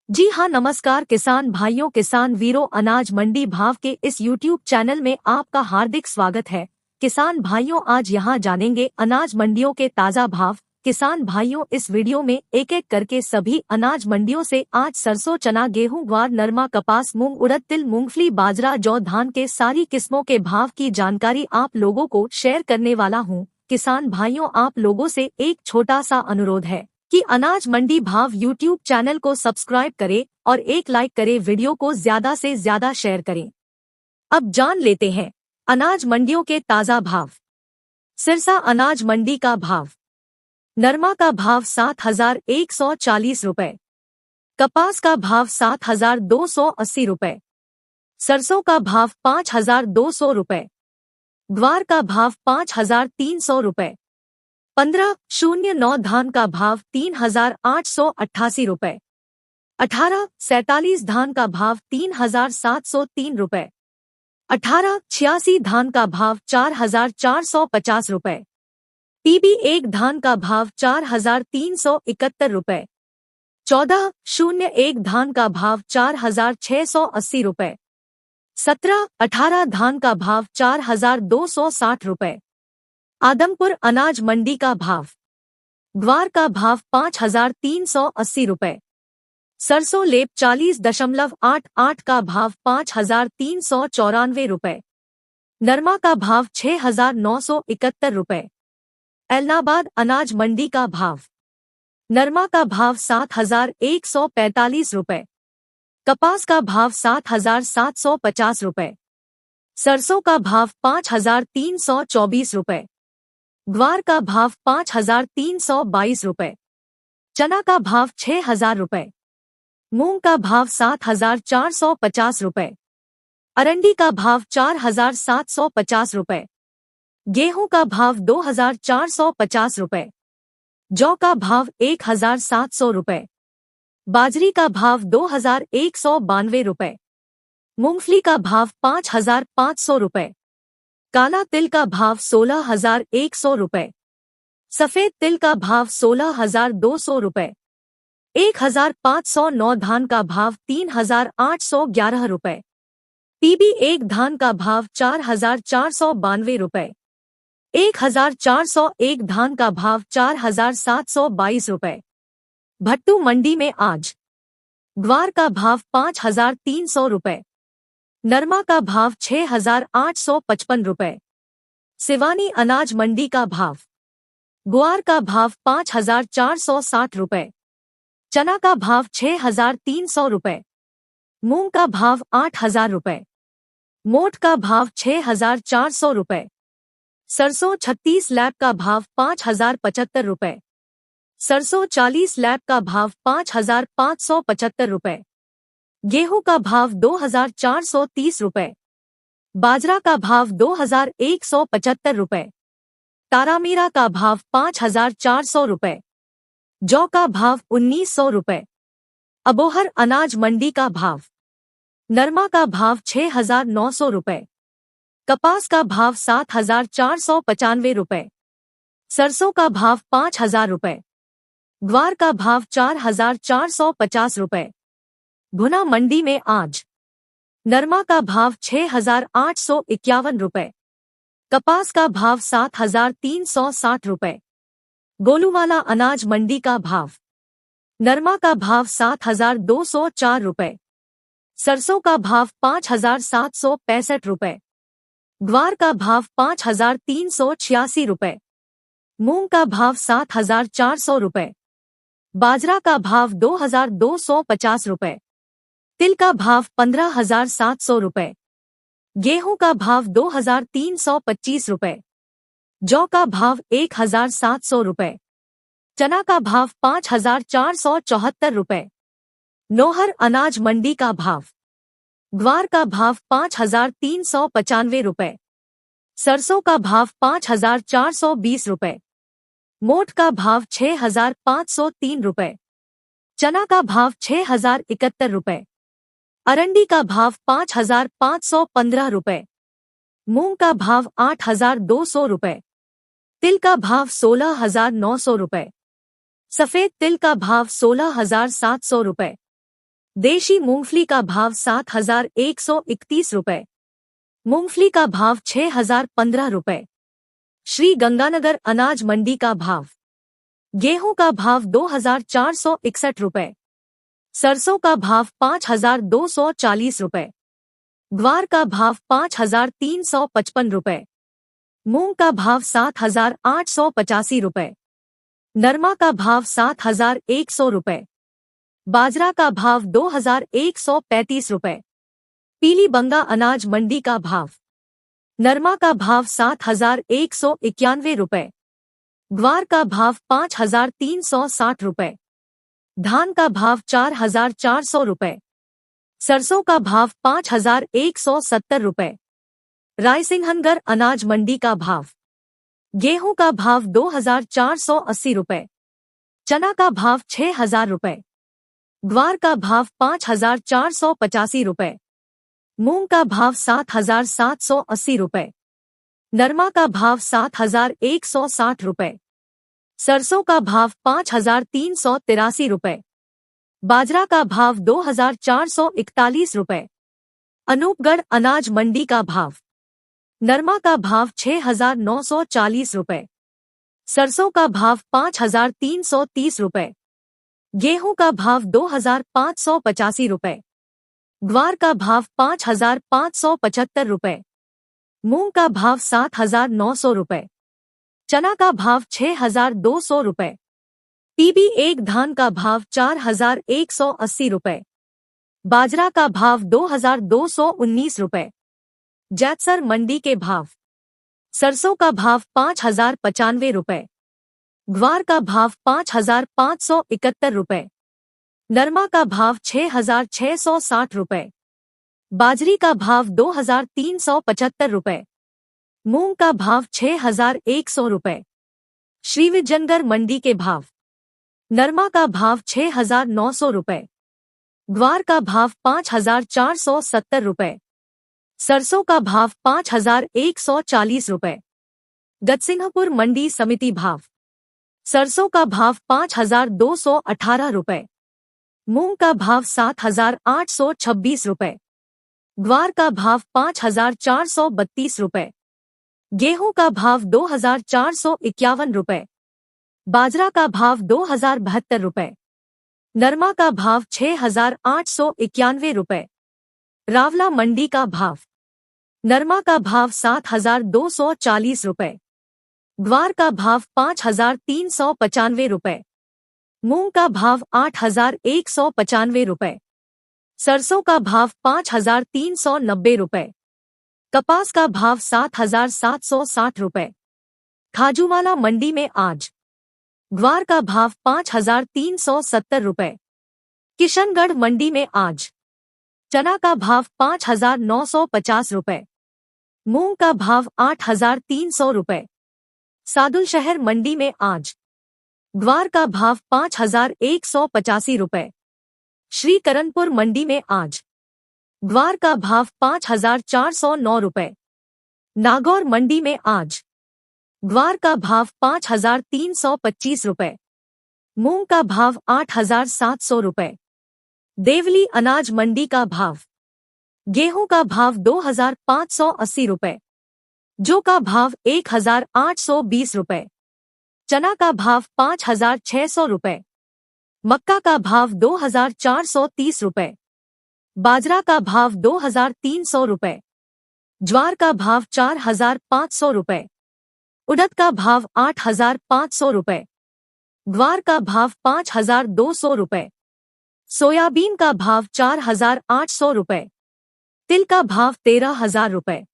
जी हाँ, नमस्कार किसान भाइयों, किसान वीरों, अनाज मंडी भाव के इस YouTube चैनल में आपका हार्दिक स्वागत है। किसान भाइयों, आज यहाँ जानेंगे अनाज मंडियों के ताज़ा भाव। किसान भाइयों, इस वीडियो में एक एक करके सभी अनाज मंडियों से आज सरसों, चना, गेहूं, ग्वार, नरमा, कपास, मूंग, उड़द, तिल, मूंगफली, बाजरा, जौ, धान के सारी किस्मों के भाव की जानकारी आप लोगों को शेयर करने वाला हूँ। किसान भाइयों, आप लोगों से एक छोटा सा अनुरोध है कि अनाज मंडी भाव YouTube चैनल को सब्सक्राइब करें और एक लाइक करें, वीडियो को ज्यादा से ज्यादा शेयर करें। अब जान लेते हैं अनाज मंडियों के ताजा भाव। सिरसा अनाज मंडी का भाव। नरमा का भाव 7,140 रुपए। कपास का भाव 7,280 रुपए। सरसों का भाव 5,200 रुपए। ग्वार का भाव 5,300 रुपए। 1509 धान का भाव 3,888 रुपए। 1847 धान का भाव 3,703 रुपए। 1886 धान का भाव 4,450 रुपए। PB1 धान का भाव 4,371 रुपए। 1401 धान का भाव 4,680 रुपए। 1718 धान का भाव 4,260 रुपए। आदमपुर अनाज मंडी का भाव। ग्वार का भाव 5,380 रुपए। सरसों लेप 40.88 का भाव 5,394 रुपए। नरमा का भाव 6,971 रुपए। एलनाबाद अनाज मंडी का भाव। नरमा का भाव 7,145 रुपए। कपास का भाव 7,750 रुपए। सरसों का भाव 5,324 रुपए। ग्वार का भाव 5,322 रुपए। चना का भाव 6,000 रुपए। मूंग का भाव 7,450 रुपए। अरंडी का भाव 4,750 रुपए। गेहूं का भाव 2,450 रुपए। जौ का भाव 1,700 रुपए। बाजरी का भाव 2,192 रुपए। मूंगफली का भाव 5,500 रुपए। काला तिल का भाव 16,100 रुपए। सफेद तिल का भाव 16,200 रुपए। 1,509 धान का भाव 3,811 रुपए। PB1 धान का भाव 4,492 रुपए। 1,401 धान का भाव 4,722 रुपए। भट्टू मंडी में आज। ग्वार का भाव 5,300 रुपए। नरमा का भाव 6,855 रुपए। सिवानी अनाज मंडी का भाव। ग्वार का भाव 5,460 रुपए। चना का भाव 6,300 रुपए। मूंग का भाव 8,000 रुपए। मोठ का भाव 6,400 रुपए। सरसों 36 लैब का भाव 5,075 रुपए। सरसों 40 लैब का भाव 5,575 रुपए। गेहूं का भाव 2,430 रुपए। बाजरा का भाव 2,175 रुपए। तारामीरा का भाव 5,400 रुपए। जौ का भाव 1,900 रुपए। अबोहर अनाज मंडी का भाव। नरमा का भाव 6,900 रुपए। कपास का भाव 7,495 रुपए। सरसों का भाव 5,000 रुपए। ग्वार का भाव 4,450 रुपए। भुना मंडी में आज। नरमा का भाव 6,851 रुपए। कपास का भाव 7,360 रुपए। गोलूवाला अनाज मंडी का भाव। नरमा का भाव 7,204 रुपए। सरसों का भाव 5,765 रुपए। ग्वार का भाव 5,386 रुपए। मूंग का भाव 7,400 रुपए। बाजरा का भाव 2,250 रुपए। तिल का भाव 15,700 रुपए। गेहूं का भाव 2,325 रुपए। जौ का भाव 1,700 रुपए। चना का भाव 5,474 रुपए। नोहर अनाज मंडी का भाव। ग्वार का भाव 5,395 रुपए। सरसों का भाव 5,420 रुपए। मोठ का भाव 6,503 रुपए। चना का भाव 6,071 रुपए। अरंडी का भाव 5,515 रुपए। मूंग का भाव 8,200 रुपए। तिल का भाव 16,900 रुपए। सफेद तिल का भाव 16,700 रुपए। देशी मूंगफली का भाव 7,131 रुपए। मूंगफली का भाव 6,015 रुपए। श्री गंगानगर अनाज मंडी का भाव। गेहूं का भाव 2,461 रुपए। सरसों का भाव 5,240 रुपए। ग्वार का भाव 5,355 रुपए। मूंग का भाव 7,885 रुपए। नरमा का भाव 7,100 रुपए। बाजरा का भाव 2,135 रुपए। पीली बंगा अनाज मंडी का भाव। नरमा का भाव 7,191 रुपए। ग्वार का भाव 5,360 रुपए। धान का भाव 4,400 रुपए। सरसों का भाव 5,170 रुपए। रायसिंहनगर अनाज मंडी का भाव। गेहूं का भाव 2,480 रुपए। चना का भाव 6,000 रुपए। ग्वार का भाव 5,485 रुपए। मूंग का भाव 7,780 रुपए। नरमा का भाव 7,160 रुपए। सरसों का भाव 5,383 रुपए। बाजरा का भाव 2,441 रुपए। अनूपगढ़ अनाज मंडी का भाव। नरमा का भाव 6,940 रुपए। सरसों का भाव 5,330 रुपए। गेहूं का भाव 2,585 रुपए। ग्वार का भाव 5,575 रुपए। मूंग का भाव 7,900 रुपए। चना का भाव 6,200 रुपए। पीबी एक धान का भाव 4,180 रुपए। बाजरा का भाव 2,219 रुपए। जैतसर मंडी के भाव। सरसों का भाव 5,095 रुपए। ग्वार का भाव 5,571 रुपए। नरमा का भाव 6,660 रुपए। बाजरी का भाव 2,375 रुपए। मूंग का भाव 6,100 रुपए। श्रीविजयनगर मंडी के भाव। नरमा का भाव 6,900 रुपए। ग्वार का भाव 5,470 रुपए। सरसों का भाव 5,140 रुपए। गजसिंहपुर मंडी समिति भाव। सरसों का भाव 5,218 रुपए। मूंग का भाव 7,826 रुपए। ग्वार का भाव 5,432 रुपए। गेहूं का भाव 2,451 रुपए। बाजरा का भाव 2,072 रुपए। नरमा का भाव 6,891 रुपए। रावला मंडी का भाव। नरमा का भाव 7,240 रुपए। ग्वार का भाव 5,395 रुपए। मूंग का भाव 8,195 रुपए। सरसों का भाव 5,390 रुपए। कपास का भाव 7,760 रुपए। खाजूवाला मंडी में आज। ग्वार का भाव 5,370 रुपए। किशनगढ़ मंडी में आज। चना का भाव 5,950 रुपए। मूंग का भाव 8,300 रुपए। सादुलशहर मंडी में आज। ग्वार का भाव 5,185 रुपए। श्रीकरणपुर मंडी में आज। ग्वार का भाव 5,409 रुपए। नागौर मंडी में आज। ग्वार का भाव 5,325 रुपए। मूंग का भाव 8,700 रुपए। देवली अनाज मंडी का भाव। गेहूं का भाव 2,580 रुपए। जौ का भाव 1,820 रुपए। चना का भाव 5,600 रुपए। मक्का का भाव 2,430 रुपए। बाजरा का भाव 2,300 रुपए। ज्वार का भाव 4,500 रुपए। उड़द का भाव 8,500 रुपए। ग्वार का भाव 5,200 रुपए। सोयाबीन का भाव 4,800 रुपए। तिल का भाव 13,000 रुपए।